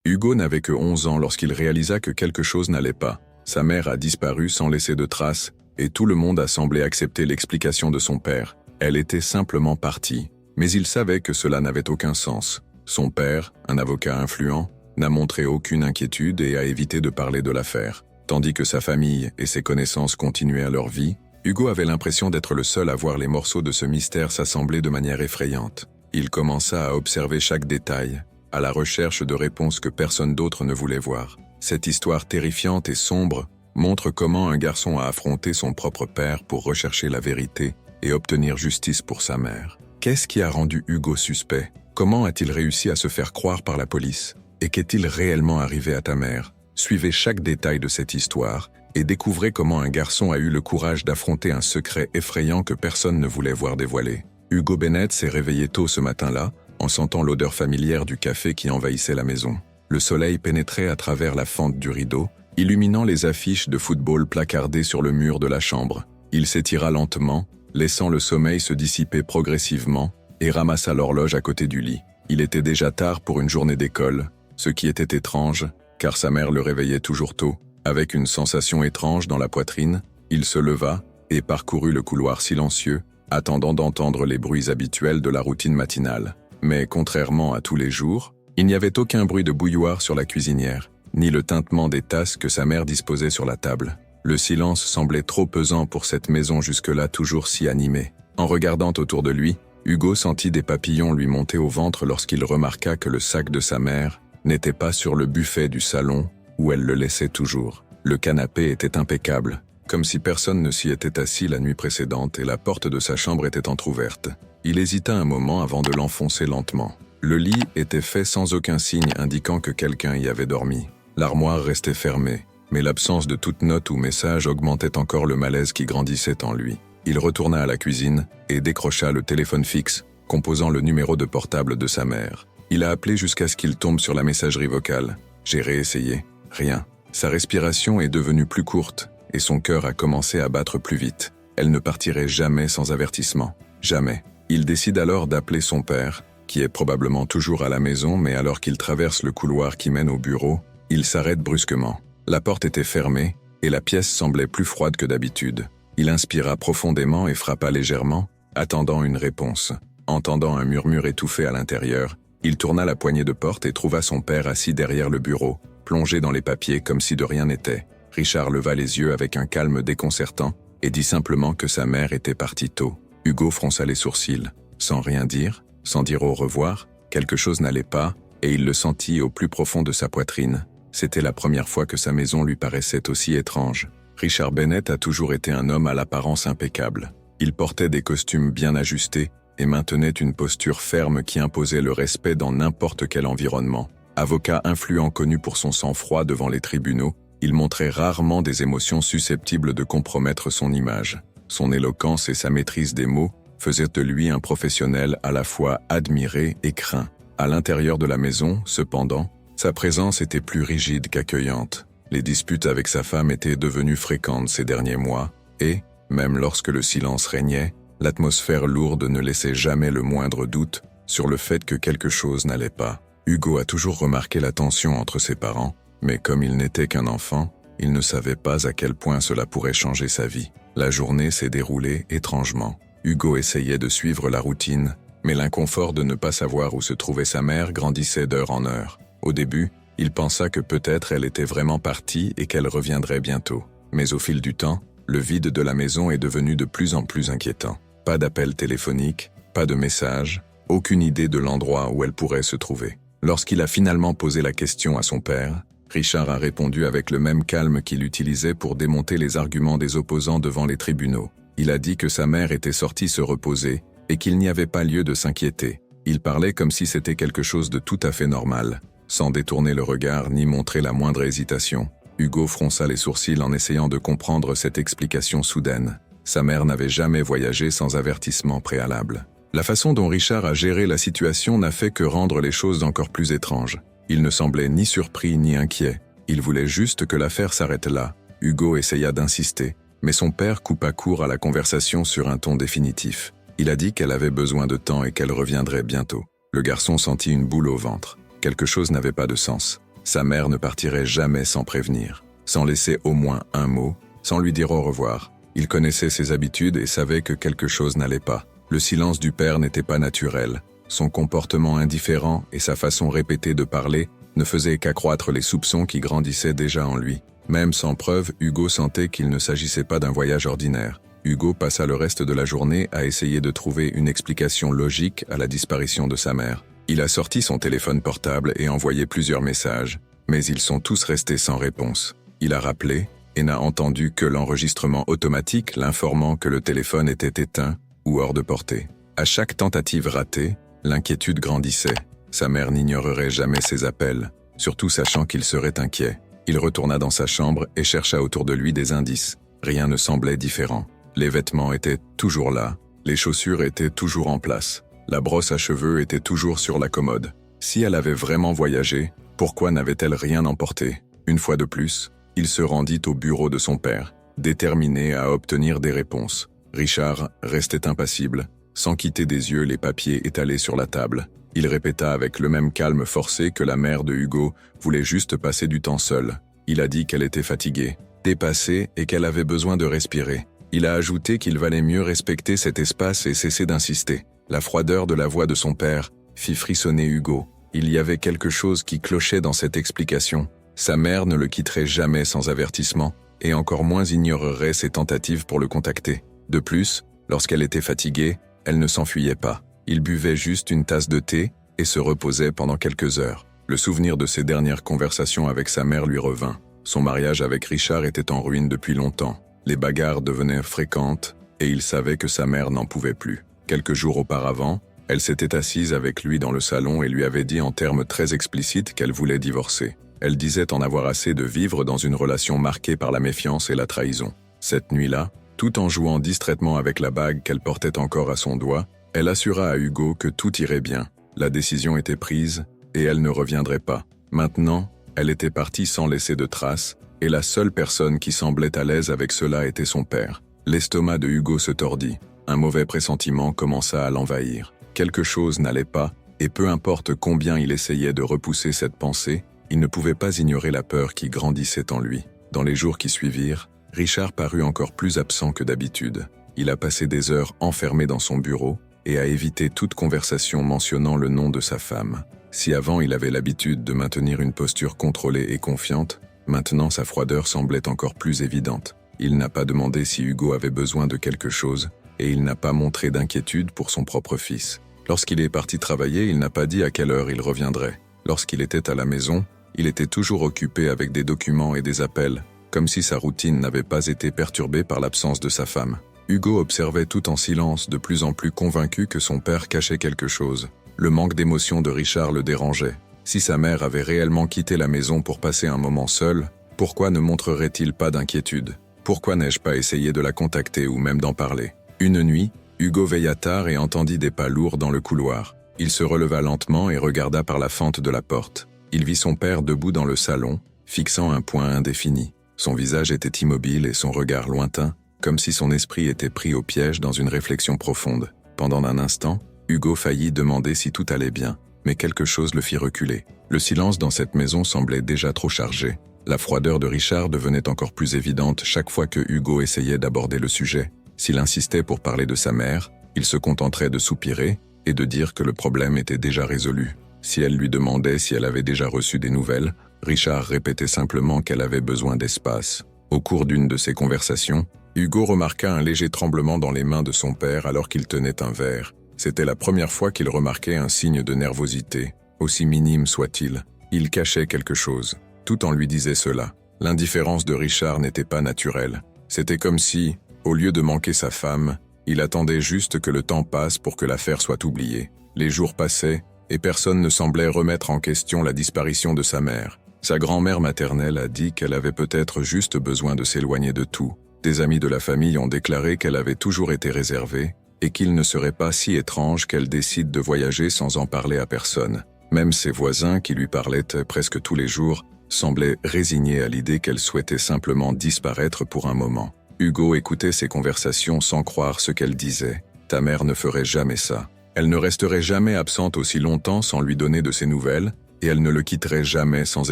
Hugo n'avait que 11 ans lorsqu'il réalisa que quelque chose n'allait pas. Sa mère a disparu sans laisser de traces, et tout le monde a semblé accepter l'explication de son père. Elle était simplement partie. Mais il savait que cela n'avait aucun sens. Son père, un avocat influent, n'a montré aucune inquiétude et a évité de parler de l'affaire. Tandis que sa famille et ses connaissances continuaient leur vie, Hugo avait l'impression d'être le seul à voir les morceaux de ce mystère s'assembler de manière effrayante. Il commença à observer chaque détail, à la recherche de réponses que personne d'autre ne voulait voir. Cette histoire terrifiante et sombre montre comment un garçon a affronté son propre père pour rechercher la vérité et obtenir justice pour sa mère. Qu'est-ce qui a rendu Hugo suspect? Comment a-t-il réussi à se faire croire par la police? Et qu'est-il réellement arrivé à ta mère? Suivez chaque détail de cette histoire et découvrez comment un garçon a eu le courage d'affronter un secret effrayant que personne ne voulait voir dévoilé. Hugo Bennett s'est réveillé tôt ce matin-là, en sentant l'odeur familière du café qui envahissait la maison. Le soleil pénétrait à travers la fente du rideau, illuminant les affiches de football placardées sur le mur de la chambre. Il s'étira lentement, laissant le sommeil se dissiper progressivement, et ramassa l'horloge à côté du lit. Il était déjà tard pour une journée d'école, ce qui était étrange, car sa mère le réveillait toujours tôt. Avec une sensation étrange dans la poitrine, il se leva et parcourut le couloir silencieux, attendant d'entendre les bruits habituels de la routine matinale. Mais contrairement à tous les jours, il n'y avait aucun bruit de bouilloire sur la cuisinière, ni le tintement des tasses que sa mère disposait sur la table. Le silence semblait trop pesant pour cette maison jusque-là toujours si animée. En regardant autour de lui, Hugo sentit des papillons lui monter au ventre lorsqu'il remarqua que le sac de sa mère n'était pas sur le buffet du salon où elle le laissait toujours. Le canapé était impeccable, comme si personne ne s'y était assis la nuit précédente et la porte de sa chambre était entr'ouverte. Il hésita un moment avant de l'enfoncer lentement. Le lit était fait sans aucun signe indiquant que quelqu'un y avait dormi. L'armoire restait fermée, mais l'absence de toute note ou message augmentait encore le malaise qui grandissait en lui. Il retourna à la cuisine et décrocha le téléphone fixe, composant le numéro de portable de sa mère. Il a appelé jusqu'à ce qu'il tombe sur la messagerie vocale. J'ai réessayé. Rien. Sa respiration est devenue plus courte et son cœur a commencé à battre plus vite. Elle ne partirait jamais sans avertissement. Jamais. Il décide alors d'appeler son père, qui est probablement toujours à la maison, mais alors qu'il traverse le couloir qui mène au bureau, il s'arrête brusquement. La porte était fermée et la pièce semblait plus froide que d'habitude. Il inspira profondément et frappa légèrement, attendant une réponse. Entendant un murmure étouffé à l'intérieur, il tourna la poignée de porte et trouva son père assis derrière le bureau, plongé dans les papiers comme si de rien n'était. Richard leva les yeux avec un calme déconcertant et dit simplement que sa mère était partie tôt. Hugo fronça les sourcils. Sans rien dire, sans dire au revoir, quelque chose n'allait pas, et il le sentit au plus profond de sa poitrine. C'était la première fois que sa maison lui paraissait aussi étrange. Richard Bennett a toujours été un homme à l'apparence impeccable. Il portait des costumes bien ajustés et maintenait une posture ferme qui imposait le respect dans n'importe quel environnement. Avocat influent connu pour son sang-froid devant les tribunaux, il montrait rarement des émotions susceptibles de compromettre son image. Son éloquence et sa maîtrise des mots faisaient de lui un professionnel à la fois admiré et craint. À l'intérieur de la maison, cependant, sa présence était plus rigide qu'accueillante. Les disputes avec sa femme étaient devenues fréquentes ces derniers mois, et, même lorsque le silence régnait, l'atmosphère lourde ne laissait jamais le moindre doute sur le fait que quelque chose n'allait pas. Hugo a toujours remarqué la tension entre ses parents, mais comme il n'était qu'un enfant, il ne savait pas à quel point cela pourrait changer sa vie. La journée s'est déroulée étrangement. Hugo essayait de suivre la routine, mais l'inconfort de ne pas savoir où se trouvait sa mère grandissait d'heure en heure. Au début, il pensa que peut-être elle était vraiment partie et qu'elle reviendrait bientôt. Mais au fil du temps, le vide de la maison est devenu de plus en plus inquiétant. Pas d'appel téléphonique, pas de message, aucune idée de l'endroit où elle pourrait se trouver. Lorsqu'il a finalement posé la question à son père, Richard a répondu avec le même calme qu'il utilisait pour démonter les arguments des opposants devant les tribunaux. Il a dit que sa mère était sortie se reposer et qu'il n'y avait pas lieu de s'inquiéter. Il parlait comme si c'était quelque chose de tout à fait normal. Sans détourner le regard ni montrer la moindre hésitation, Hugo fronça les sourcils en essayant de comprendre cette explication soudaine. Sa mère n'avait jamais voyagé sans avertissement préalable. La façon dont Richard a géré la situation n'a fait que rendre les choses encore plus étranges. Il ne semblait ni surpris ni inquiet. Il voulait juste que l'affaire s'arrête là. Hugo essaya d'insister, mais son père coupa court à la conversation sur un ton définitif. Il a dit qu'elle avait besoin de temps et qu'elle reviendrait bientôt. Le garçon sentit une boule au ventre. Quelque chose n'avait pas de sens. Sa mère ne partirait jamais sans prévenir, sans laisser au moins un mot, sans lui dire au revoir. Il connaissait ses habitudes et savait que quelque chose n'allait pas. Le silence du père n'était pas naturel. Son comportement indifférent et sa façon répétée de parler ne faisaient qu'accroître les soupçons qui grandissaient déjà en lui. Même sans preuve, Hugo sentait qu'il ne s'agissait pas d'un voyage ordinaire. Hugo passa le reste de la journée à essayer de trouver une explication logique à la disparition de sa mère. Il a sorti son téléphone portable et envoyé plusieurs messages, mais ils sont tous restés sans réponse. Il a rappelé et n'a entendu que l'enregistrement automatique l'informant que le téléphone était éteint ou hors de portée. À chaque tentative ratée, l'inquiétude grandissait. Sa mère n'ignorerait jamais ses appels, surtout sachant qu'il serait inquiet. Il retourna dans sa chambre et chercha autour de lui des indices. Rien ne semblait différent. Les vêtements étaient toujours là, les chaussures étaient toujours en place, la brosse à cheveux était toujours sur la commode. Si elle avait vraiment voyagé, pourquoi n'avait-elle rien emporté? Une fois de plus, il se rendit au bureau de son père, déterminé à obtenir des réponses. Richard restait impassible, sans quitter des yeux les papiers étalés sur la table. Il répéta avec le même calme forcé que la mère de Hugo voulait juste passer du temps seule. Il a dit qu'elle était fatiguée, dépassée et qu'elle avait besoin de respirer. Il a ajouté qu'il valait mieux respecter cet espace et cesser d'insister. La froideur de la voix de son père fit frissonner Hugo. Il y avait quelque chose qui clochait dans cette explication. Sa mère ne le quitterait jamais sans avertissement, et encore moins ignorerait ses tentatives pour le contacter. De plus, lorsqu'elle était fatiguée, elle ne s'enfuyait pas. Il buvait juste une tasse de thé et se reposait pendant quelques heures. Le souvenir de ses dernières conversations avec sa mère lui revint. Son mariage avec Richard était en ruine depuis longtemps. Les bagarres devenaient fréquentes et il savait que sa mère n'en pouvait plus. Quelques jours auparavant, elle s'était assise avec lui dans le salon et lui avait dit en termes très explicites qu'elle voulait divorcer. Elle disait en avoir assez de vivre dans une relation marquée par la méfiance et la trahison. Cette nuit-là, tout en jouant distraitement avec la bague qu'elle portait encore à son doigt, elle assura à Hugo que tout irait bien. La décision était prise et elle ne reviendrait pas. Maintenant, elle était partie sans laisser de traces, et la seule personne qui semblait à l'aise avec cela était son père. L'estomac de Hugo se tordit. Un mauvais pressentiment commença à l'envahir. Quelque chose n'allait pas, et peu importe combien il essayait de repousser cette pensée, il ne pouvait pas ignorer la peur qui grandissait en lui. Dans les jours qui suivirent, Richard parut encore plus absent que d'habitude. Il a passé des heures enfermé dans son bureau et a évité toute conversation mentionnant le nom de sa femme. Si avant il avait l'habitude de maintenir une posture contrôlée et confiante, maintenant sa froideur semblait encore plus évidente. Il n'a pas demandé si Hugo avait besoin de quelque chose, et il n'a pas montré d'inquiétude pour son propre fils. Lorsqu'il est parti travailler, il n'a pas dit à quelle heure il reviendrait. Lorsqu'il était à la maison, il était toujours occupé avec des documents et des appels, comme si sa routine n'avait pas été perturbée par l'absence de sa femme. Hugo observait tout en silence, de plus en plus convaincu que son père cachait quelque chose. Le manque d'émotion de Richard le dérangeait. Si sa mère avait réellement quitté la maison pour passer un moment seul, pourquoi ne montrerait-il pas d'inquiétude? Pourquoi n'ai-je pas essayé de la contacter ou même d'en parler? Une nuit, Hugo veilla tard et entendit des pas lourds dans le couloir. Il se releva lentement et regarda par la fente de la porte. Il vit son père debout dans le salon, fixant un point indéfini. Son visage était immobile et son regard lointain, comme si son esprit était pris au piège dans une réflexion profonde. Pendant un instant, Hugo faillit demander si tout allait bien, mais quelque chose le fit reculer. Le silence dans cette maison semblait déjà trop chargé. La froideur de Richard devenait encore plus évidente chaque fois que Hugo essayait d'aborder le sujet. S'il insistait pour parler de sa mère, il se contenterait de soupirer et de dire que le problème était déjà résolu. Si elle lui demandait si elle avait déjà reçu des nouvelles, Richard répétait simplement qu'elle avait besoin d'espace. Au cours d'une de ces conversations, Hugo remarqua un léger tremblement dans les mains de son père alors qu'il tenait un verre. C'était la première fois qu'il remarquait un signe de nervosité, aussi minime soit-il. Il cachait quelque chose. Tout en lui disait cela. L'indifférence de Richard n'était pas naturelle. C'était comme si, au lieu de manquer sa femme, il attendait juste que le temps passe pour que l'affaire soit oubliée. Les jours passaient, et personne ne semblait remettre en question la disparition de sa mère. Sa grand-mère maternelle a dit qu'elle avait peut-être juste besoin de s'éloigner de tout. Des amis de la famille ont déclaré qu'elle avait toujours été réservée, et qu'il ne serait pas si étrange qu'elle décide de voyager sans en parler à personne. Même ses voisins, qui lui parlaient presque tous les jours, semblaient résignés à l'idée qu'elle souhaitait simplement disparaître pour un moment. Hugo écoutait ces conversations sans croire ce qu'elle disait. « Ta mère ne ferait jamais ça. Elle ne resterait jamais absente aussi longtemps sans lui donner de ses nouvelles, et elle ne le quitterait jamais sans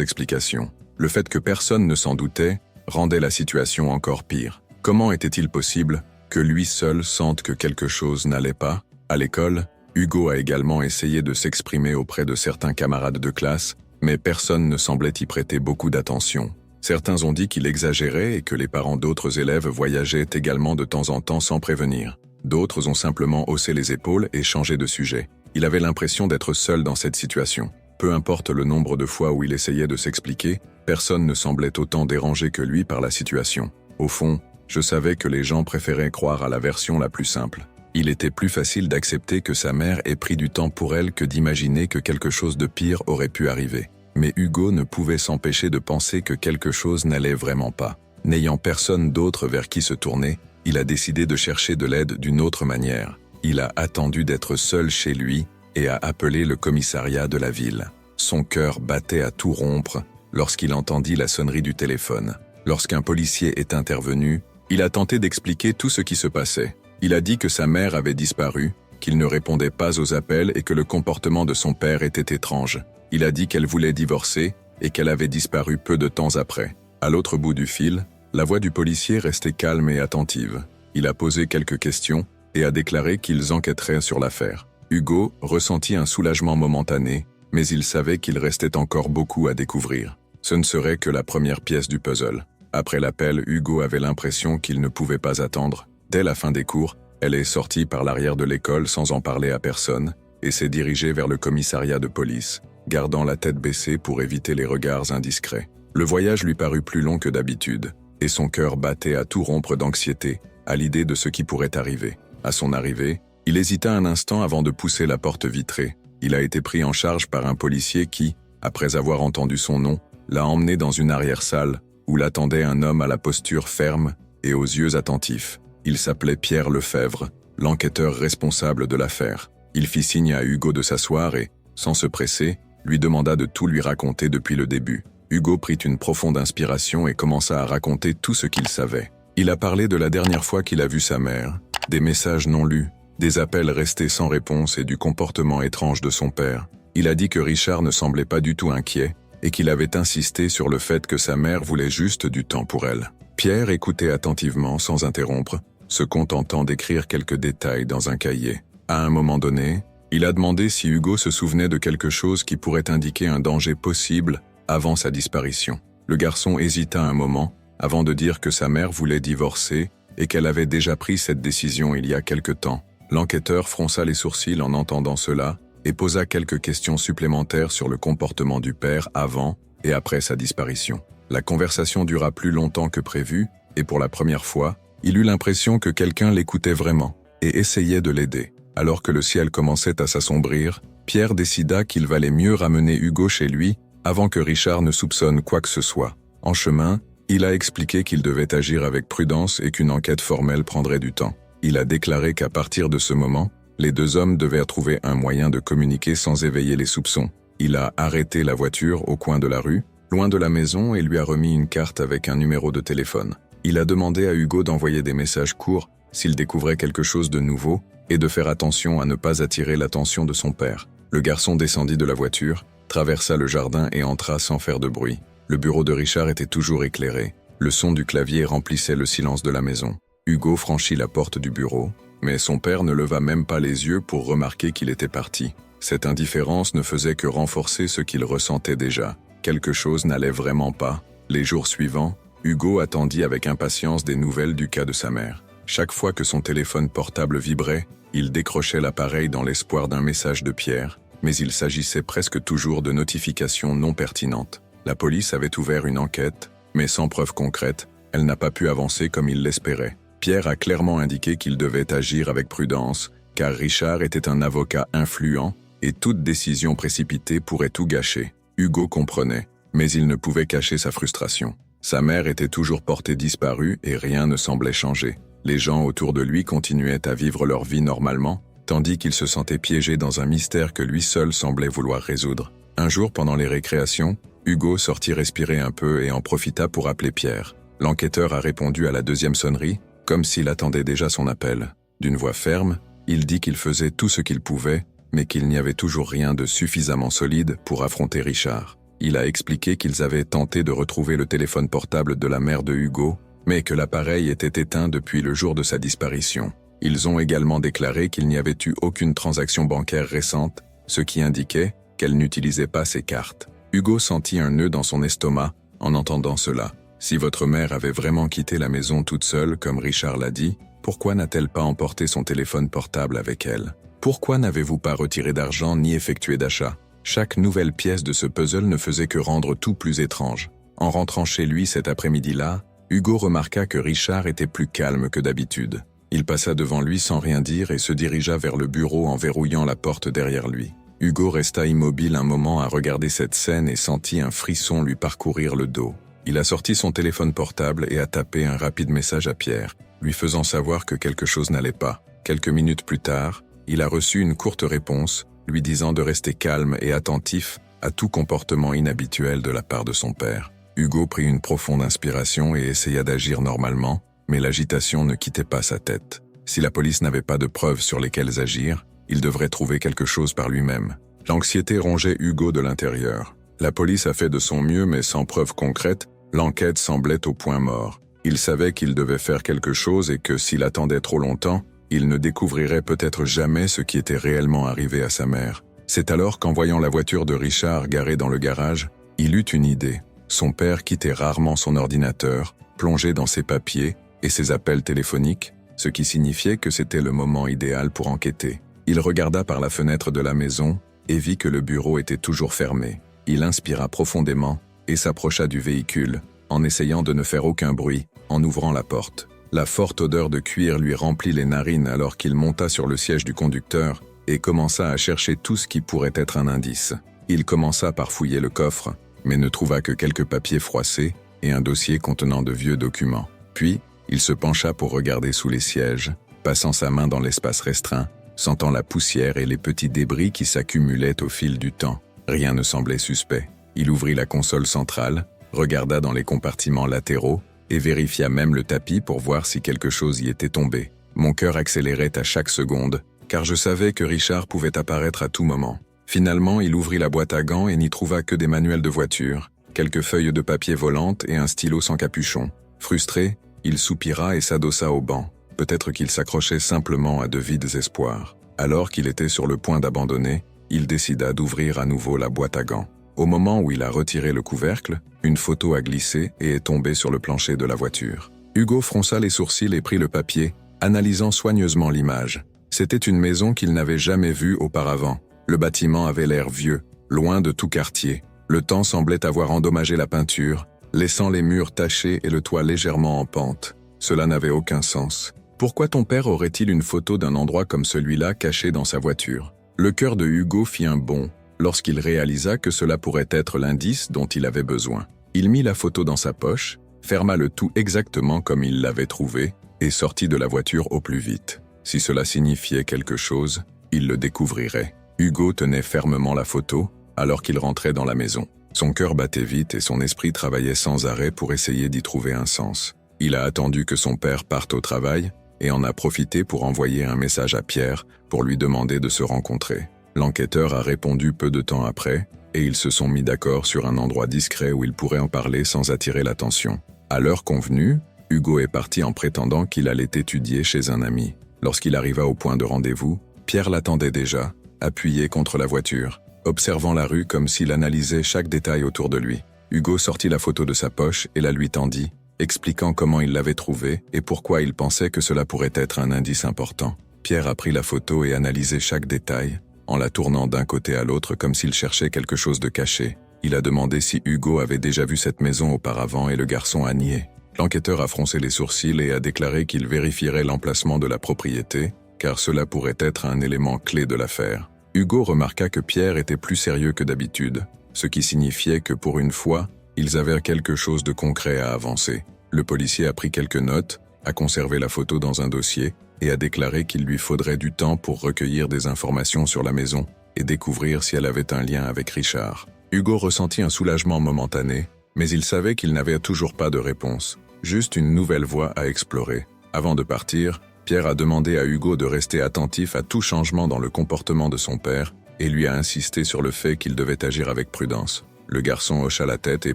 explication. Le fait que personne ne s'en doutait rendait la situation encore pire. Comment était-il possible que lui seul sente que quelque chose n'allait pas? À l'école, Hugo a également essayé de s'exprimer auprès de certains camarades de classe, mais personne ne semblait y prêter beaucoup d'attention. Certains ont dit qu'il exagérait et que les parents d'autres élèves voyageaient également de temps en temps sans prévenir. D'autres ont simplement haussé les épaules et changé de sujet. Il avait l'impression d'être seul dans cette situation. Peu importe le nombre de fois où il essayait de s'expliquer, personne ne semblait autant dérangé que lui par la situation. Au fond, je savais que les gens préféraient croire à la version la plus simple. Il était plus facile d'accepter que sa mère ait pris du temps pour elle que d'imaginer que quelque chose de pire aurait pu arriver. Mais Hugo ne pouvait s'empêcher de penser que quelque chose n'allait vraiment pas. N'ayant personne d'autre vers qui se tourner, il a décidé de chercher de l'aide d'une autre manière. Il a attendu d'être seul chez lui et a appelé le commissariat de la ville. Son cœur battait à tout rompre lorsqu'il entendit la sonnerie du téléphone. Lorsqu'un policier est intervenu, il a tenté d'expliquer tout ce qui se passait. Il a dit que sa mère avait disparu, qu'il ne répondait pas aux appels et que le comportement de son père était étrange. Il a dit qu'elle voulait divorcer et qu'elle avait disparu peu de temps après. À l'autre bout du fil, la voix du policier restait calme et attentive. Il a posé quelques questions et a déclaré qu'ils enquêteraient sur l'affaire. Hugo ressentit un soulagement momentané, mais il savait qu'il restait encore beaucoup à découvrir. Ce ne serait que la première pièce du puzzle. Après l'appel, Hugo avait l'impression qu'il ne pouvait pas attendre. Dès la fin des cours, elle est sortie par l'arrière de l'école sans en parler à personne et s'est dirigée vers le commissariat de police, gardant la tête baissée pour éviter les regards indiscrets. Le voyage lui parut plus long que d'habitude, et son cœur battait à tout rompre d'anxiété à l'idée de ce qui pourrait arriver. À son arrivée, il hésita un instant avant de pousser la porte vitrée. Il a été pris en charge par un policier qui, après avoir entendu son nom, l'a emmené dans une arrière-salle où l'attendait un homme à la posture ferme et aux yeux attentifs. Il s'appelait Pierre Lefebvre, l'enquêteur responsable de l'affaire. Il fit signe à Hugo de s'asseoir et, sans se presser, lui demanda de tout lui raconter depuis le début. Hugo prit une profonde inspiration et commença à raconter tout ce qu'il savait. Il a parlé de la dernière fois qu'il a vu sa mère, des messages non lus, des appels restés sans réponse et du comportement étrange de son père. Il a dit que Richard ne semblait pas du tout inquiet et qu'il avait insisté sur le fait que sa mère voulait juste du temps pour elle. Pierre écoutait attentivement, sans interrompre, se contentant d'écrire quelques détails dans un cahier. À un moment donné, il a demandé si Hugo se souvenait de quelque chose qui pourrait indiquer un danger possible avant sa disparition. Le garçon hésita un moment, avant de dire que sa mère voulait divorcer et qu'elle avait déjà pris cette décision il y a quelque temps. L'enquêteur fronça les sourcils en entendant cela et posa quelques questions supplémentaires sur le comportement du père avant et après sa disparition. La conversation dura plus longtemps que prévu, et pour la première fois, il eut l'impression que quelqu'un l'écoutait vraiment et essayait de l'aider. Alors que le ciel commençait à s'assombrir, Pierre décida qu'il valait mieux ramener Hugo chez lui avant que Richard ne soupçonne quoi que ce soit. En chemin, il a expliqué qu'il devait agir avec prudence et qu'une enquête formelle prendrait du temps. Il a déclaré qu'à partir de ce moment, les deux hommes devaient trouver un moyen de communiquer sans éveiller les soupçons. Il a arrêté la voiture au coin de la rue, loin de la maison, et lui a remis une carte avec un numéro de téléphone. Il a demandé à Hugo d'envoyer des messages courts s'il découvrait quelque chose de nouveau et de faire attention à ne pas attirer l'attention de son père. Le garçon descendit de la voiture, traversa le jardin et entra sans faire de bruit. Le bureau de Richard était toujours éclairé. Le son du clavier remplissait le silence de la maison. Hugo franchit la porte du bureau, mais son père ne leva même pas les yeux pour remarquer qu'il était parti. Cette indifférence ne faisait que renforcer ce qu'il ressentait déjà. Quelque chose n'allait vraiment pas. Les jours suivants, Hugo attendit avec impatience des nouvelles du cas de sa mère. Chaque fois que son téléphone portable vibrait, il décrochait l'appareil dans l'espoir d'un message de Pierre, mais il s'agissait presque toujours de notifications non pertinentes. La police avait ouvert une enquête, mais sans preuve concrète, elle n'a pas pu avancer comme il l'espérait. Pierre a clairement indiqué qu'il devait agir avec prudence, car Richard était un avocat influent et toute décision précipitée pourrait tout gâcher. Hugo comprenait, mais il ne pouvait cacher sa frustration. Sa mère était toujours portée disparue et rien ne semblait changer. Les gens autour de lui continuaient à vivre leur vie normalement, tandis qu'il se sentait piégé dans un mystère que lui seul semblait vouloir résoudre. Un jour, pendant les récréations, Hugo sortit respirer un peu et en profita pour appeler Pierre. L'enquêteur a répondu à la deuxième sonnerie, comme s'il attendait déjà son appel. D'une voix ferme, il dit qu'il faisait tout ce qu'il pouvait, mais qu'il n'y avait toujours rien de suffisamment solide pour affronter Richard. Il a expliqué qu'ils avaient tenté de retrouver le téléphone portable de la mère de Hugo, mais que l'appareil était éteint depuis le jour de sa disparition. Ils ont également déclaré qu'il n'y avait eu aucune transaction bancaire récente, ce qui indiquait qu'elle n'utilisait pas ses cartes. Hugo sentit un nœud dans son estomac en entendant cela. Si votre mère avait vraiment quitté la maison toute seule, comme Richard l'a dit, pourquoi n'a-t-elle pas emporté son téléphone portable avec elle? Pourquoi n'avez-vous pas retiré d'argent ni effectué d'achat? Chaque nouvelle pièce de ce puzzle ne faisait que rendre tout plus étrange. En rentrant chez lui cet après-midi-là, Hugo remarqua que Richard était plus calme que d'habitude. Il passa devant lui sans rien dire et se dirigea vers le bureau en verrouillant la porte derrière lui. Hugo resta immobile un moment à regarder cette scène et sentit un frisson lui parcourir le dos. Il a sorti son téléphone portable et a tapé un rapide message à Pierre, lui faisant savoir que quelque chose n'allait pas. Quelques minutes plus tard, il a reçu une courte réponse, lui disant de rester calme et attentif à tout comportement inhabituel de la part de son père. Hugo prit une profonde inspiration et essaya d'agir normalement, mais l'agitation ne quittait pas sa tête. Si la police n'avait pas de preuves sur lesquelles agir, il devrait trouver quelque chose par lui-même. L'anxiété rongeait Hugo de l'intérieur. La police a fait de son mieux, mais sans preuves concrètes, l'enquête semblait au point mort. Il savait qu'il devait faire quelque chose et que s'il attendait trop longtemps, il ne découvrirait peut-être jamais ce qui était réellement arrivé à sa mère. C'est alors qu'en voyant la voiture de Richard garée dans le garage, il eut une idée. Son père quittait rarement son ordinateur, plongé dans ses papiers et ses appels téléphoniques, ce qui signifiait que c'était le moment idéal pour enquêter. Il regarda par la fenêtre de la maison et vit que le bureau était toujours fermé. Il inspira profondément et s'approcha du véhicule, en essayant de ne faire aucun bruit, en ouvrant la porte. La forte odeur de cuir lui remplit les narines alors qu'il monta sur le siège du conducteur et commença à chercher tout ce qui pourrait être un indice. Il commença par fouiller le coffre, mais ne trouva que quelques papiers froissés et un dossier contenant de vieux documents. Puis, il se pencha pour regarder sous les sièges, passant sa main dans l'espace restreint, sentant la poussière et les petits débris qui s'accumulaient au fil du temps. Rien ne semblait suspect. Il ouvrit la console centrale, regarda dans les compartiments latéraux et vérifia même le tapis pour voir si quelque chose y était tombé. Mon cœur accélérait à chaque seconde, car je savais que Richard pouvait apparaître à tout moment. Finalement, il ouvrit la boîte à gants et n'y trouva que des manuels de voiture, quelques feuilles de papier volantes et un stylo sans capuchon. Frustré, il soupira et s'adossa au banc. Peut-être qu'il s'accrochait simplement à de vides espoirs. Alors qu'il était sur le point d'abandonner, il décida d'ouvrir à nouveau la boîte à gants. Au moment où il a retiré le couvercle, une photo a glissé et est tombée sur le plancher de la voiture. Hugo fronça les sourcils et prit le papier, analysant soigneusement l'image. C'était une maison qu'il n'avait jamais vue auparavant. Le bâtiment avait l'air vieux, loin de tout quartier. Le temps semblait avoir endommagé la peinture, laissant les murs tachés et le toit légèrement en pente. Cela n'avait aucun sens. Pourquoi ton père aurait-il une photo d'un endroit comme celui-là caché dans sa voiture? Le cœur de Hugo fit un bond lorsqu'il réalisa que cela pourrait être l'indice dont il avait besoin. Il mit la photo dans sa poche, ferma le tout exactement comme il l'avait trouvé et sortit de la voiture au plus vite. Si cela signifiait quelque chose, il le découvrirait. Hugo tenait fermement la photo alors qu'il rentrait dans la maison. Son cœur battait vite et son esprit travaillait sans arrêt pour essayer d'y trouver un sens. Il a attendu que son père parte au travail et en a profité pour envoyer un message à Pierre pour lui demander de se rencontrer. L'enquêteur a répondu peu de temps après et ils se sont mis d'accord sur un endroit discret où ils pourraient en parler sans attirer l'attention. À l'heure convenue, Hugo est parti en prétendant qu'il allait étudier chez un ami. Lorsqu'il arriva au point de rendez-vous, Pierre l'attendait déjà, appuyé contre la voiture, observant la rue comme s'il analysait chaque détail autour de lui. Hugo sortit la photo de sa poche et la lui tendit, expliquant comment il l'avait trouvée et pourquoi il pensait que cela pourrait être un indice important. Pierre a pris la photo et analysé chaque détail, en la tournant d'un côté à l'autre comme s'il cherchait quelque chose de caché. Il a demandé si Hugo avait déjà vu cette maison auparavant et le garçon a nié. L'enquêteur a froncé les sourcils et a déclaré qu'il vérifierait l'emplacement de la propriété, car cela pourrait être un élément clé de l'affaire. Hugo remarqua que Pierre était plus sérieux que d'habitude, ce qui signifiait que pour une fois, ils avaient quelque chose de concret à avancer. Le policier a pris quelques notes, a conservé la photo dans un dossier et a déclaré qu'il lui faudrait du temps pour recueillir des informations sur la maison et découvrir si elle avait un lien avec Richard. Hugo ressentit un soulagement momentané, mais il savait qu'il n'avait toujours pas de réponse, juste une nouvelle voie à explorer. Avant de partir, Pierre a demandé à Hugo de rester attentif à tout changement dans le comportement de son père et lui a insisté sur le fait qu'il devait agir avec prudence. Le garçon hocha la tête et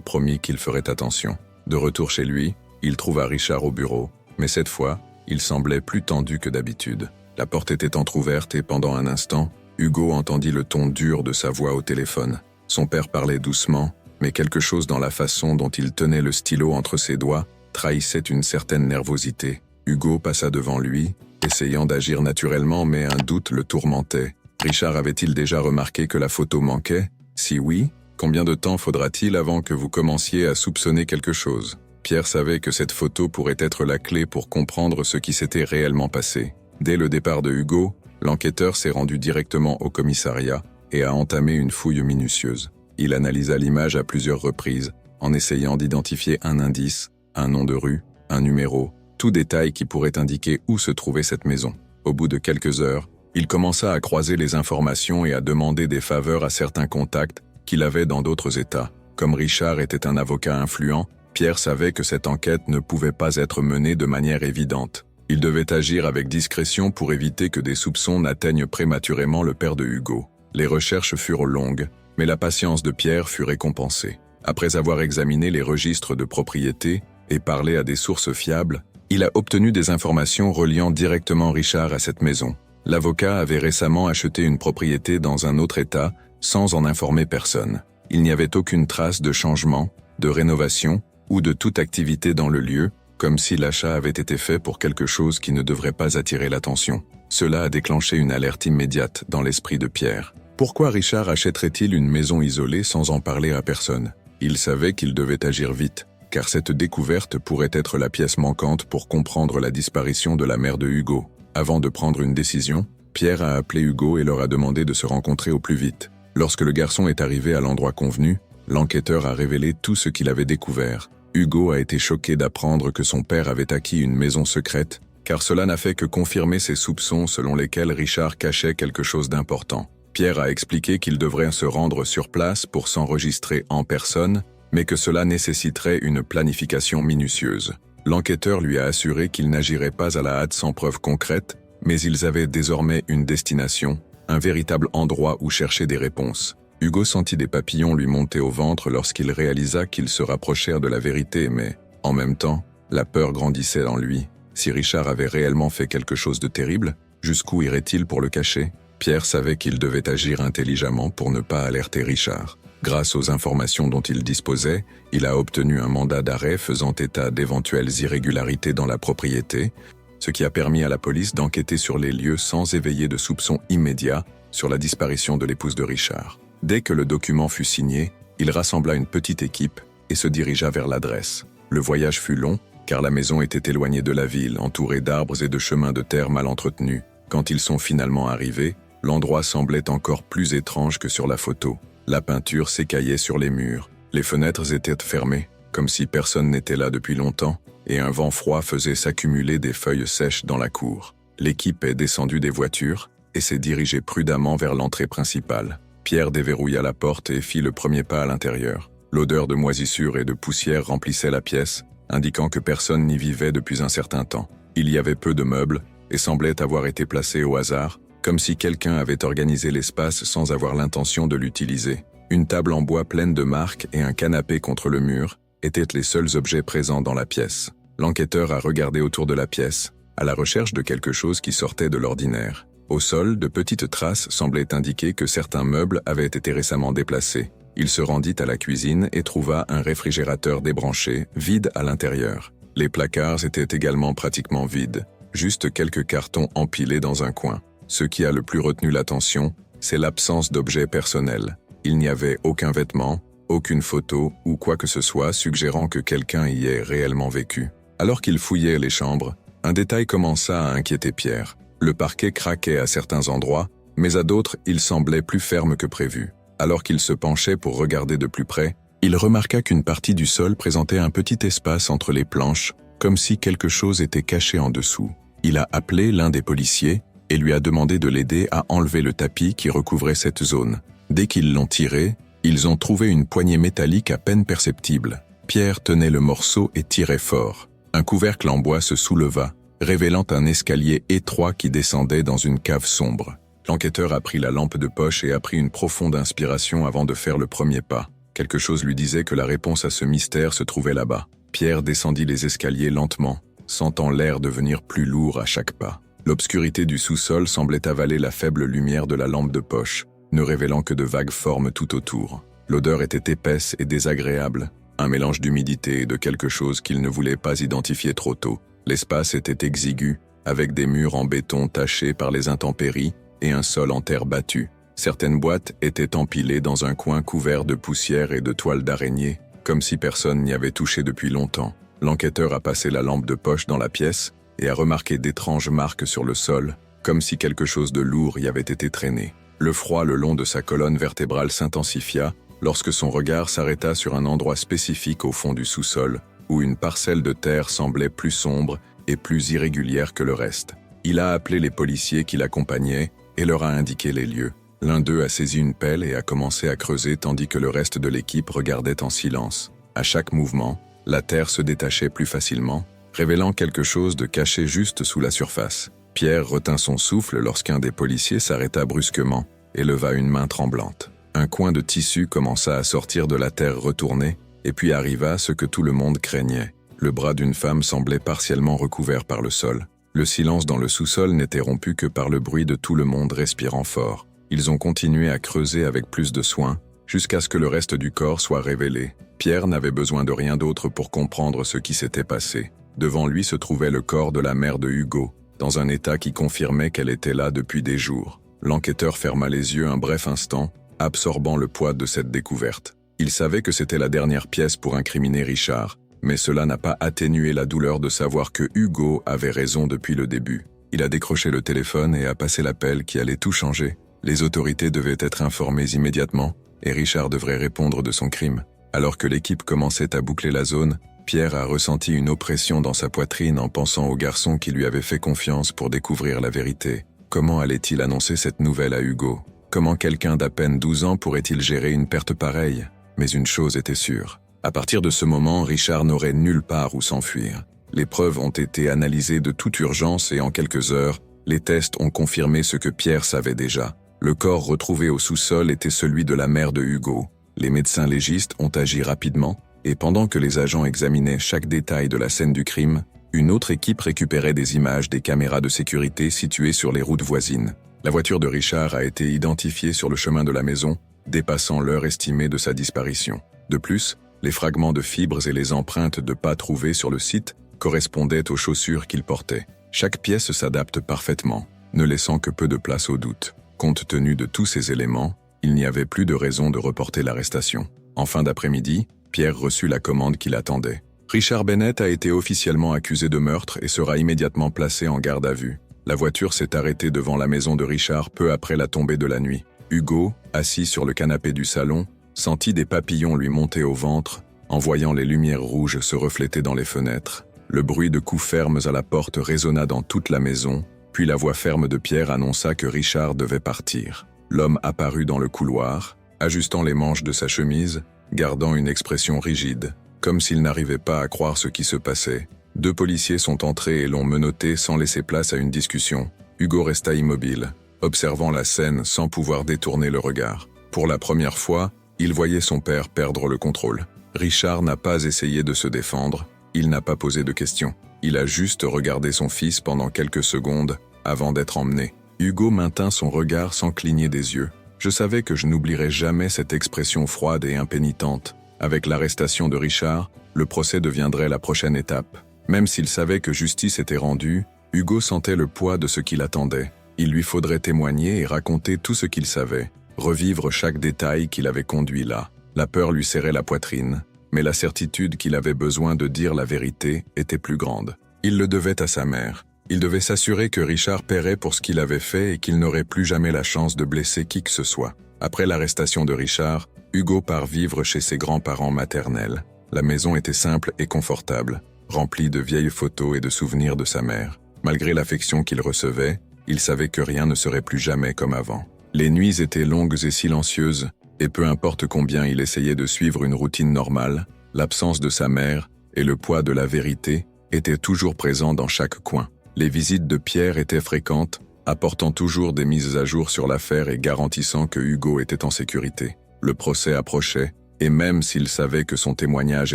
promit qu'il ferait attention. De retour chez lui, il trouva Richard au bureau, mais cette fois, il semblait plus tendu que d'habitude. La porte était entr'ouverte et pendant un instant, Hugo entendit le ton dur de sa voix au téléphone. Son père parlait doucement, mais quelque chose dans la façon dont il tenait le stylo entre ses doigts trahissait une certaine nervosité. Hugo passa devant lui, essayant d'agir naturellement, mais un doute le tourmentait. Richard avait-il déjà remarqué que la photo manquait? Si oui, combien de temps faudra-t-il avant que vous commenciez à soupçonner quelque chose? Pierre savait que cette photo pourrait être la clé pour comprendre ce qui s'était réellement passé. Dès le départ de Hugo, l'enquêteur s'est rendu directement au commissariat et a entamé une fouille minutieuse. Il analysa l'image à plusieurs reprises, en essayant d'identifier un indice, un nom de rue, un numéro, tout détail qui pourrait indiquer où se trouvait cette maison. Au bout de quelques heures, il commença à croiser les informations et à demander des faveurs à certains contacts qu'il avait dans d'autres États. Comme Richard était un avocat influent, Pierre savait que cette enquête ne pouvait pas être menée de manière évidente. Il devait agir avec discrétion pour éviter que des soupçons n'atteignent prématurément le père de Hugo. Les recherches furent longues, mais la patience de Pierre fut récompensée. Après avoir examiné les registres de propriété et parlé à des sources fiables, il a obtenu des informations reliant directement Richard à cette maison. L'avocat avait récemment acheté une propriété dans un autre État sans en informer personne. Il n'y avait aucune trace de changement, de rénovation ou de toute activité dans le lieu, comme si l'achat avait été fait pour quelque chose qui ne devrait pas attirer l'attention. Cela a déclenché une alerte immédiate dans l'esprit de Pierre. Pourquoi Richard achèterait-il une maison isolée sans en parler à personne? Il savait qu'il devait agir vite, car cette découverte pourrait être la pièce manquante pour comprendre la disparition de la mère de Hugo. Avant de prendre une décision, Pierre a appelé Hugo et leur a demandé de se rencontrer au plus vite. Lorsque le garçon est arrivé à l'endroit convenu, l'enquêteur a révélé tout ce qu'il avait découvert. Hugo a été choqué d'apprendre que son père avait acquis une maison secrète, car cela n'a fait que confirmer ses soupçons selon lesquels Richard cachait quelque chose d'important. Pierre a expliqué qu'il devrait se rendre sur place pour s'enregistrer en personne, mais que cela nécessiterait une planification minutieuse. L'enquêteur lui a assuré qu'il n'agirait pas à la hâte sans preuve concrète, mais ils avaient désormais une destination, un véritable endroit où chercher des réponses. Hugo sentit des papillons lui monter au ventre lorsqu'il réalisa qu'ils se rapprochèrent de la vérité, mais, en même temps, la peur grandissait en lui. Si Richard avait réellement fait quelque chose de terrible, jusqu'où irait-il pour le cacher? Pierre savait qu'il devait agir intelligemment pour ne pas alerter Richard. Grâce aux informations dont il disposait, il a obtenu un mandat d'arrêt faisant état d'éventuelles irrégularités dans la propriété, ce qui a permis à la police d'enquêter sur les lieux sans éveiller de soupçons immédiats sur la disparition de l'épouse de Richard. Dès que le document fut signé, il rassembla une petite équipe et se dirigea vers l'adresse. Le voyage fut long, car la maison était éloignée de la ville, entourée d'arbres et de chemins de terre mal entretenus. Quand ils sont finalement arrivés, l'endroit semblait encore plus étrange que sur la photo. La peinture s'écaillait sur les murs, les fenêtres étaient fermées, comme si personne n'était là depuis longtemps, et un vent froid faisait s'accumuler des feuilles sèches dans la cour. L'équipe est descendue des voitures et s'est dirigée prudemment vers l'entrée principale. Pierre déverrouilla la porte et fit le premier pas à l'intérieur. L'odeur de moisissure et de poussière remplissait la pièce, indiquant que personne n'y vivait depuis un certain temps. Il y avait peu de meubles et semblait avoir été placés au hasard, comme si quelqu'un avait organisé l'espace sans avoir l'intention de l'utiliser. Une table en bois pleine de marques et un canapé contre le mur étaient les seuls objets présents dans la pièce. L'enquêteur a regardé autour de la pièce, à la recherche de quelque chose qui sortait de l'ordinaire. Au sol, de petites traces semblaient indiquer que certains meubles avaient été récemment déplacés. Il se rendit à la cuisine et trouva un réfrigérateur débranché, vide à l'intérieur. Les placards étaient également pratiquement vides, juste quelques cartons empilés dans un coin. Ce qui a le plus retenu l'attention, c'est l'absence d'objets personnels. Il n'y avait aucun vêtement, aucune photo ou quoi que ce soit suggérant que quelqu'un y ait réellement vécu. Alors qu'il fouillait les chambres, un détail commença à inquiéter Pierre. Le parquet craquait à certains endroits, mais à d'autres, il semblait plus ferme que prévu. Alors qu'il se penchait pour regarder de plus près, il remarqua qu'une partie du sol présentait un petit espace entre les planches, comme si quelque chose était caché en dessous. Il a appelé l'un des policiers et lui a demandé de l'aider à enlever le tapis qui recouvrait cette zone. Dès qu'ils l'ont tiré, ils ont trouvé une poignée métallique à peine perceptible. Pierre tenait le morceau et tirait fort. Un couvercle en bois se souleva, révélant un escalier étroit qui descendait dans une cave sombre. L'enquêteur a pris la lampe de poche et a pris une profonde inspiration avant de faire le premier pas. Quelque chose lui disait que la réponse à ce mystère se trouvait là-bas. Pierre descendit les escaliers lentement, sentant l'air devenir plus lourd à chaque pas. L'obscurité du sous-sol semblait avaler la faible lumière de la lampe de poche, ne révélant que de vagues formes tout autour. L'odeur était épaisse et désagréable, un mélange d'humidité et de quelque chose qu'il ne voulait pas identifier trop tôt. L'espace était exigu, avec des murs en béton tachés par les intempéries et un sol en terre battue. Certaines boîtes étaient empilées dans un coin couvert de poussière et de toiles d'araignée, comme si personne n'y avait touché depuis longtemps. L'enquêteur a passé la lampe de poche dans la pièce et a remarqué d'étranges marques sur le sol, comme si quelque chose de lourd y avait été traîné. Le froid le long de sa colonne vertébrale s'intensifia lorsque son regard s'arrêta sur un endroit spécifique au fond du sous-sol, où une parcelle de terre semblait plus sombre et plus irrégulière que le reste. Il a appelé les policiers qui l'accompagnaient et leur a indiqué les lieux. L'un d'eux a saisi une pelle et a commencé à creuser tandis que le reste de l'équipe regardait en silence. À chaque mouvement, la terre se détachait plus facilement, révélant quelque chose de caché juste sous la surface. Pierre retint son souffle lorsqu'un des policiers s'arrêta brusquement et leva une main tremblante. Un coin de tissu commença à sortir de la terre retournée, et puis arriva ce que tout le monde craignait. Le bras d'une femme semblait partiellement recouvert par le sol. Le silence dans le sous-sol n'était rompu que par le bruit de tout le monde respirant fort. Ils ont continué à creuser avec plus de soin, jusqu'à ce que le reste du corps soit révélé. Pierre n'avait besoin de rien d'autre pour comprendre ce qui s'était passé. Devant lui se trouvait le corps de la mère de Hugo, dans un état qui confirmait qu'elle était là depuis des jours. L'enquêteur ferma les yeux un bref instant, absorbant le poids de cette découverte. Il savait que c'était la dernière pièce pour incriminer Richard, mais cela n'a pas atténué la douleur de savoir que Hugo avait raison depuis le début. Il a décroché le téléphone et a passé l'appel qui allait tout changer. Les autorités devaient être informées immédiatement, et Richard devrait répondre de son crime. Alors que l'équipe commençait à boucler la zone, Pierre a ressenti une oppression dans sa poitrine en pensant au garçon qui lui avait fait confiance pour découvrir la vérité. Comment allait-il annoncer cette nouvelle à Hugo ? Comment quelqu'un d'à peine 12 ans pourrait-il gérer une perte pareille ? Mais une chose était sûre. À partir de ce moment, Richard n'aurait nulle part où s'enfuir. Les preuves ont été analysées de toute urgence et en quelques heures, les tests ont confirmé ce que Pierre savait déjà. Le corps retrouvé au sous-sol était celui de la mère de Hugo. Les médecins légistes ont agi rapidement, et pendant que les agents examinaient chaque détail de la scène du crime, une autre équipe récupérait des images des caméras de sécurité situées sur les routes voisines. La voiture de Richard a été identifiée sur le chemin de la maison, dépassant l'heure estimée de sa disparition. De plus, les fragments de fibres et les empreintes de pas trouvées sur le site correspondaient aux chaussures qu'il portait. Chaque pièce s'adapte parfaitement, ne laissant que peu de place au doute. Compte tenu de tous ces éléments, il n'y avait plus de raison de reporter l'arrestation. En fin d'après-midi, Pierre reçut la commande qu'il attendait. Richard Bennett a été officiellement accusé de meurtre et sera immédiatement placé en garde à vue. La voiture s'est arrêtée devant la maison de Richard peu après la tombée de la nuit. Hugo, assis sur le canapé du salon, sentit des papillons lui monter au ventre, en voyant les lumières rouges se refléter dans les fenêtres. Le bruit de coups fermes à la porte résonna dans toute la maison, puis la voix ferme de Pierre annonça que Richard devait partir. L'homme apparut dans le couloir, ajustant les manches de sa chemise, gardant une expression rigide, comme s'il n'arrivait pas à croire ce qui se passait. 2 policiers sont entrés et l'ont menotté sans laisser place à une discussion. Hugo resta immobile, observant la scène sans pouvoir détourner le regard. Pour la première fois, il voyait son père perdre le contrôle. Richard n'a pas essayé de se défendre, il n'a pas posé de questions. Il a juste regardé son fils pendant quelques secondes avant d'être emmené. Hugo maintint son regard sans cligner des yeux. Je savais que je n'oublierais jamais cette expression froide et impénitente. Avec l'arrestation de Richard, le procès deviendrait la prochaine étape. Même s'il savait que justice était rendue, Hugo sentait le poids de ce qu'il attendait. Il lui faudrait témoigner et raconter tout ce qu'il savait, revivre chaque détail qui l'avait conduit là. La peur lui serrait la poitrine, mais la certitude qu'il avait besoin de dire la vérité était plus grande. Il le devait à sa mère. Il devait s'assurer que Richard paierait pour ce qu'il avait fait et qu'il n'aurait plus jamais la chance de blesser qui que ce soit. Après l'arrestation de Richard, Hugo part vivre chez ses grands-parents maternels. La maison était simple et confortable, remplie de vieilles photos et de souvenirs de sa mère. Malgré l'affection qu'il recevait, il savait que rien ne serait plus jamais comme avant. Les nuits étaient longues et silencieuses, et peu importe combien il essayait de suivre une routine normale, l'absence de sa mère et le poids de la vérité étaient toujours présents dans chaque coin. Les visites de Pierre étaient fréquentes, apportant toujours des mises à jour sur l'affaire et garantissant que Hugo était en sécurité. Le procès approchait, et même s'il savait que son témoignage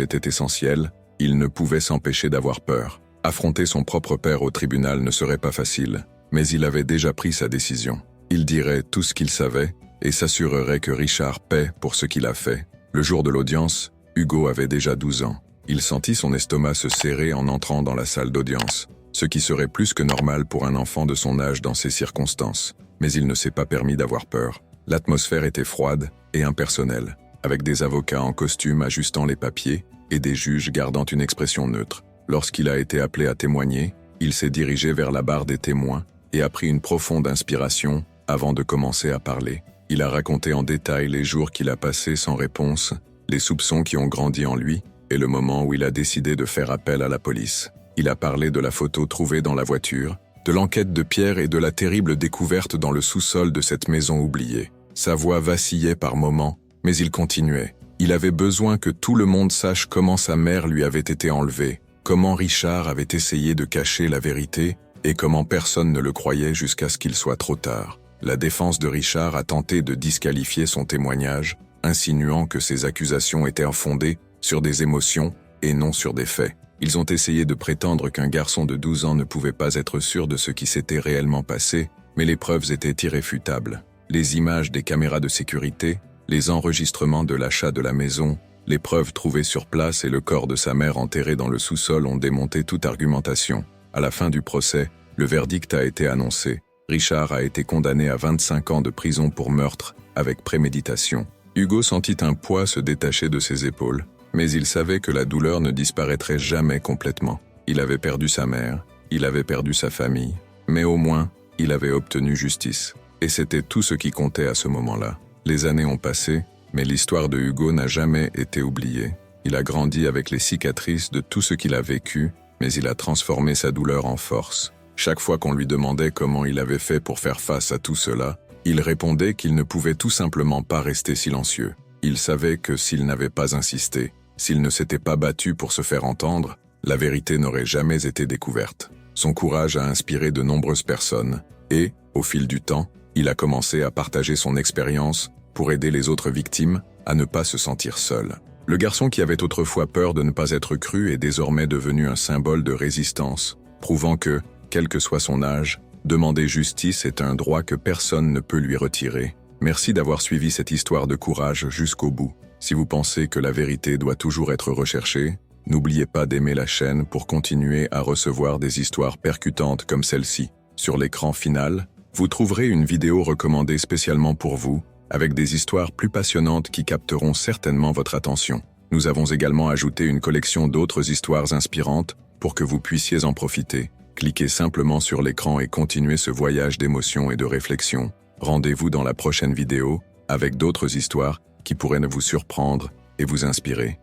était essentiel, il ne pouvait s'empêcher d'avoir peur. Affronter son propre père au tribunal ne serait pas facile, mais il avait déjà pris sa décision. Il dirait tout ce qu'il savait et s'assurerait que Richard paie pour ce qu'il a fait. Le jour de l'audience, Hugo avait déjà 12 ans. Il sentit son estomac se serrer en entrant dans la salle d'audience, ce qui serait plus que normal pour un enfant de son âge dans ces circonstances. Mais il ne s'est pas permis d'avoir peur. L'atmosphère était froide et impersonnelle, avec des avocats en costume ajustant les papiers et des juges gardant une expression neutre. Lorsqu'il a été appelé à témoigner, il s'est dirigé vers la barre des témoins et a pris une profonde inspiration avant de commencer à parler. Il a raconté en détail les jours qu'il a passés sans réponse, les soupçons qui ont grandi en lui et le moment où il a décidé de faire appel à la police. Il a parlé de la photo trouvée dans la voiture, de l'enquête de Pierre et de la terrible découverte dans le sous-sol de cette maison oubliée. Sa voix vacillait par moments, mais il continuait. Il avait besoin que tout le monde sache comment sa mère lui avait été enlevée, comment Richard avait essayé de cacher la vérité et comment personne ne le croyait jusqu'à ce qu'il soit trop tard. La défense de Richard a tenté de disqualifier son témoignage, insinuant que ses accusations étaient infondées sur des émotions et non sur des faits. Ils ont essayé de prétendre qu'un garçon de 12 ans ne pouvait pas être sûr de ce qui s'était réellement passé, mais les preuves étaient irréfutables. Les images des caméras de sécurité, les enregistrements de l'achat de la maison, les preuves trouvées sur place et le corps de sa mère enterré dans le sous-sol ont démonté toute argumentation. À la fin du procès, le verdict a été annoncé. Richard a été condamné à 25 ans de prison pour meurtre avec préméditation. Hugo sentit un poids se détacher de ses épaules, mais il savait que la douleur ne disparaîtrait jamais complètement. Il avait perdu sa mère, il avait perdu sa famille, mais au moins, il avait obtenu justice. Et c'était tout ce qui comptait à ce moment-là. Les années ont passé, mais l'histoire de Hugo n'a jamais été oubliée. Il a grandi avec les cicatrices de tout ce qu'il a vécu, mais il a transformé sa douleur en force. Chaque fois qu'on lui demandait comment il avait fait pour faire face à tout cela, il répondait qu'il ne pouvait tout simplement pas rester silencieux. Il savait que s'il n'avait pas insisté, s'il ne s'était pas battu pour se faire entendre, la vérité n'aurait jamais été découverte. Son courage a inspiré de nombreuses personnes et, au fil du temps, il a commencé à partager son expérience pour aider les autres victimes à ne pas se sentir seul. Le garçon qui avait autrefois peur de ne pas être cru est désormais devenu un symbole de résistance, prouvant que, quel que soit son âge, demander justice est un droit que personne ne peut lui retirer. Merci d'avoir suivi cette histoire de courage jusqu'au bout. Si vous pensez que la vérité doit toujours être recherchée, n'oubliez pas d'aimer la chaîne pour continuer à recevoir des histoires percutantes comme celle-ci. Sur l'écran final, vous trouverez une vidéo recommandée spécialement pour vous, avec des histoires plus passionnantes qui capteront certainement votre attention. Nous avons également ajouté une collection d'autres histoires inspirantes pour que vous puissiez en profiter. Cliquez simplement sur l'écran et continuez ce voyage d'émotion et de réflexion. Rendez-vous dans la prochaine vidéo avec d'autres histoires qui pourraient vous surprendre et vous inspirer.